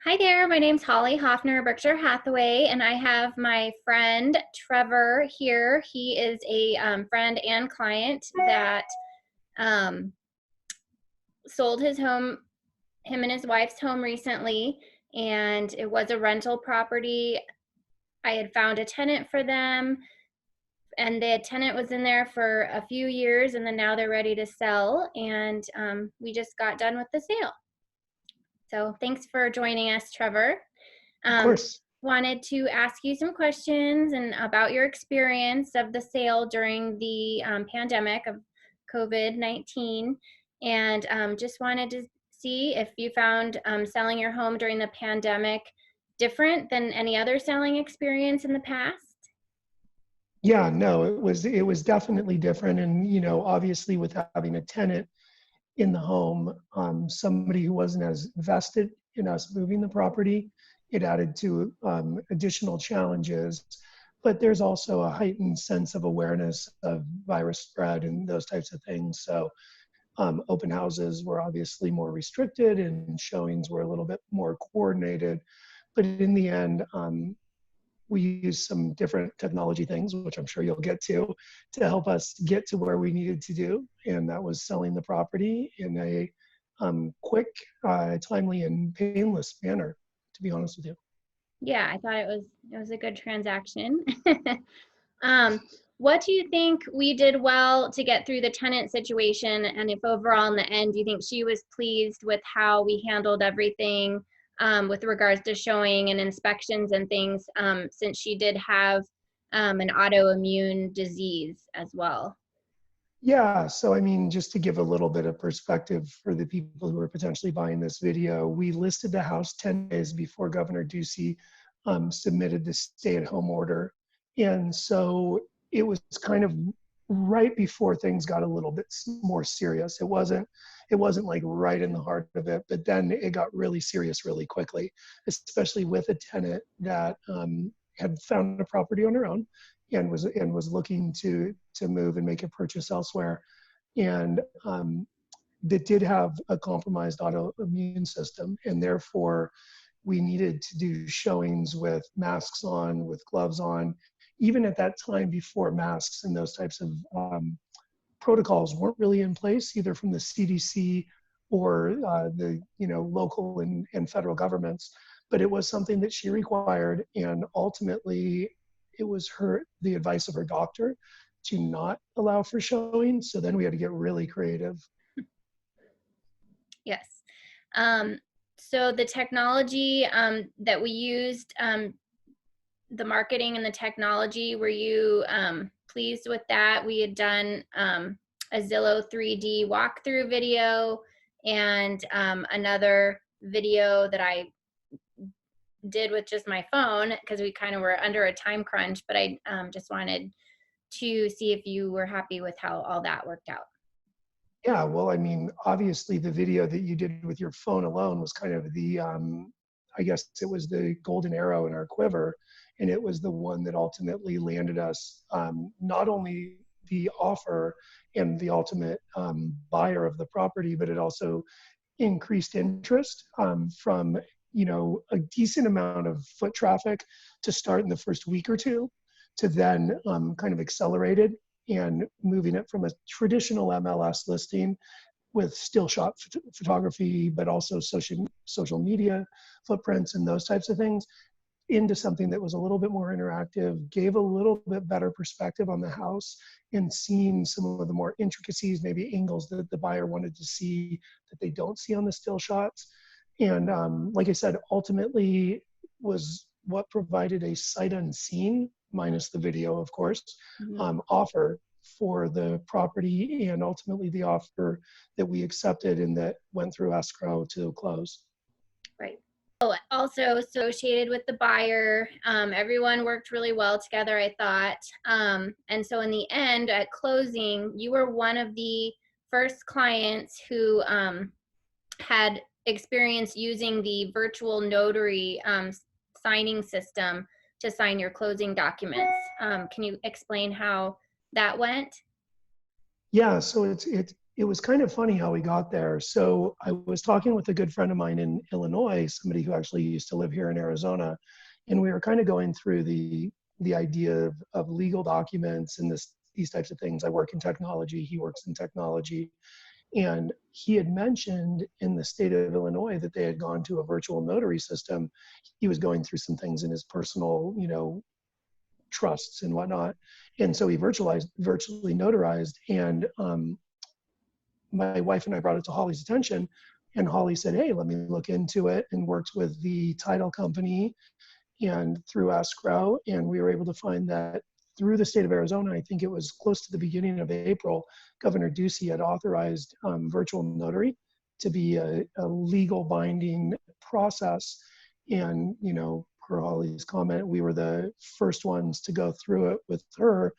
Hi there, my name's Holly Hoffner, Berkshire Hathaway, and I have my friend Trevor here. He is a friend and client that um, sold his home, him and his wife's home recently, and it was a rental property. I had found a tenant for them, and the tenant was in there for a few years, and then now they're ready to sell, and we just got done with the sale. So thanks for joining us, Trevor. Of Um, course. Wanted to ask you some questions and about your experience of the sale during the pandemic of COVID-19, and just wanted to see if you found selling your home during the pandemic different than any other selling experience in the past. Yeah, no, it was definitely different. And, obviously with having a tenant in the home, somebody who wasn't as vested in us moving the property, it added to additional challenges. But there's also a heightened sense of awareness of virus spread and those types of things. So open houses were obviously more restricted and showings were a little bit more coordinated. But in the end, we used some different technology things, which I'm sure you'll get to help us get to where we needed to do. And that was selling the property in a quick, timely, and painless manner, to be honest with you. Yeah, I thought it was a good transaction. Um, what do you think we did well to get through the tenant situation? And if overall in the end, do you think she was pleased with how we handled everything with regards to showing and inspections and things, since she did have an autoimmune disease as well? Yeah, so I mean, just to give a little bit of perspective for the people who are potentially buying this video, we listed the house 10 days before Governor Ducey submitted the stay-at-home order. And so it was kind of right before things got a little bit more serious. It wasn't like right in the heart of it, but then it got really serious really quickly, especially with a tenant that had found a property on her own and was looking to move and make a purchase elsewhere, and that did have a compromised autoimmune system, and therefore we needed to do showings with masks on, with gloves on. Even at that time, before masks and those types of protocols weren't really in place, either from the CDC or the local and federal governments. But it was something that she required, and ultimately, it was the advice of her doctor to not allow for showing. So then we had to get really creative. Yes. Um, so the technology that we used, the marketing and the technology, were you pleased with that? We had done a Zillow 3D walkthrough video and another video that I did with just my phone because we kind of were under a time crunch, but I just wanted to see if you were happy with how all that worked out. Yeah, well, I mean, obviously the video that you did with your phone alone was kind of I guess it was the golden arrow in our quiver. And it was the one that ultimately landed us not only the offer and the ultimate buyer of the property, but it also increased interest from, a decent amount of foot traffic to start in the first week or two, to then kind of accelerated and moving it from a traditional MLS listing with still shot photography, but also social media footprints and those types of things, into something that was a little bit more interactive, gave a little bit better perspective on the house, and seeing some of the more intricacies, maybe angles that the buyer wanted to see that they don't see on the still shots. And like I said, ultimately was what provided a sight unseen, minus the video, of course, Mhm. offer for the property, and ultimately the offer that we accepted and that went through escrow to close. Right. Oh, also associated with the buyer. Everyone worked really well together, I thought. And so in the end, at closing, you were one of the first clients who had experience using the virtual notary signing system to sign your closing documents. Can you explain how that went? Yeah, so it's it was kind of funny how we got there. So I was talking with a good friend of mine in Illinois, somebody who actually used to live here in Arizona, and we were kind of going through the idea of legal documents and these types of things. I work in technology, he works in technology, and he had mentioned in the state of Illinois that they had gone to a virtual notary system. He was going through some things in his personal, trusts and whatnot, and so he virtually notarized. And my wife and I brought it to Holly's attention, and Holly said, "Hey, let me look into it," and worked with the title company and through escrow. And we were able to find that through the state of Arizona, I think it was close to the beginning of April, Governor Ducey had authorized virtual notary to be a legal binding process. And, per Holly's comment, we were the first ones to go through it with her.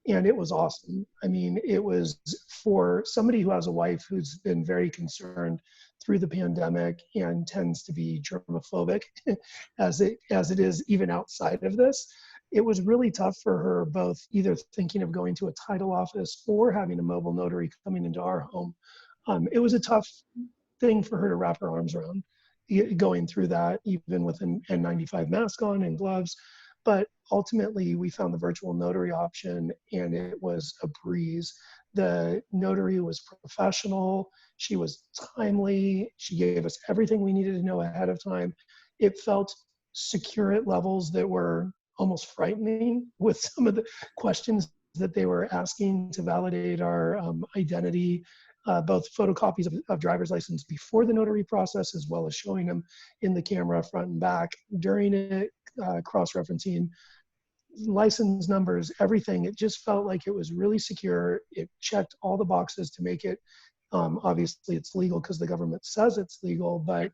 And it was awesome. I mean, it was for somebody who has a wife who's been very concerned through the pandemic and tends to be germophobic as it is even outside of this. It was really tough for her, both either thinking of going to a title office or having a mobile notary coming into our home. It was a tough thing for her to wrap her arms around, going through that, even with an N95 mask on and gloves. But ultimately, we found the virtual notary option, and it was a breeze. The notary was professional. She was timely. She gave us everything we needed to know ahead of time. It felt secure at levels that were almost frightening with some of the questions that they were asking to validate our identity, both photocopies of driver's license before the notary process, as well as showing them in the camera front and back during it, cross-referencing license numbers, everything. It just felt like it was really secure. It checked all the boxes to make it, obviously it's legal because the government says it's legal, but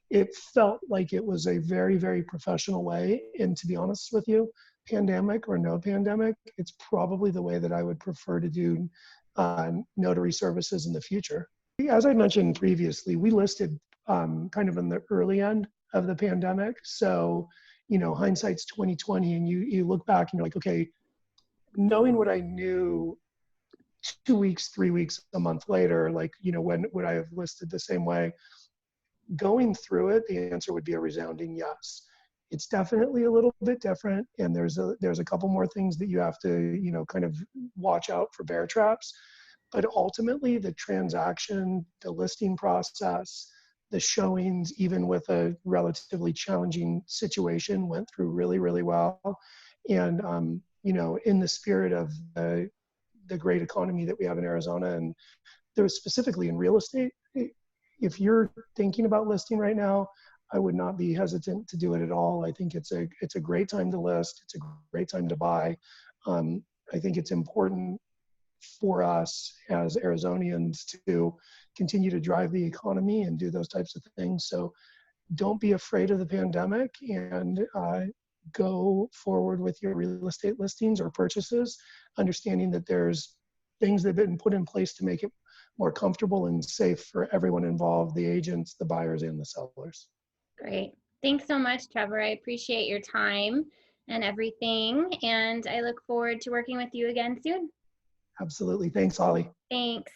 it felt like it was a very, very professional way. And to be honest with you, pandemic or no pandemic, it's probably the way that I would prefer to do notary services in the future. As I mentioned previously, we listed kind of in the early end of the pandemic. So, hindsight's 2020, and you look back and you're like, okay, knowing what I knew 2 weeks, 3 weeks, a month later, like, when would I have listed the same way? Going through it, the answer would be a resounding yes. It's definitely a little bit different, and there's a couple more things that you have to, kind of watch out for bear traps. But ultimately, the transaction, the listing process, the showings, even with a relatively challenging situation, went through really, really well. And, in the spirit of the great economy that we have in Arizona, and there's specifically in real estate, if you're thinking about listing right now, I would not be hesitant to do it at all. I think it's a great time to list. It's a great time to buy. I think it's important for us as Arizonians to continue to drive the economy and do those types of things. So don't be afraid of the pandemic, and go forward with your real estate listings or purchases, understanding that there's things that have been put in place to make it more comfortable and safe for everyone involved, the agents, the buyers, and the sellers. Great. Thanks so much, Trevor. I appreciate your time and everything, and I look forward to working with you again soon. Absolutely. Thanks, Holly. Thanks.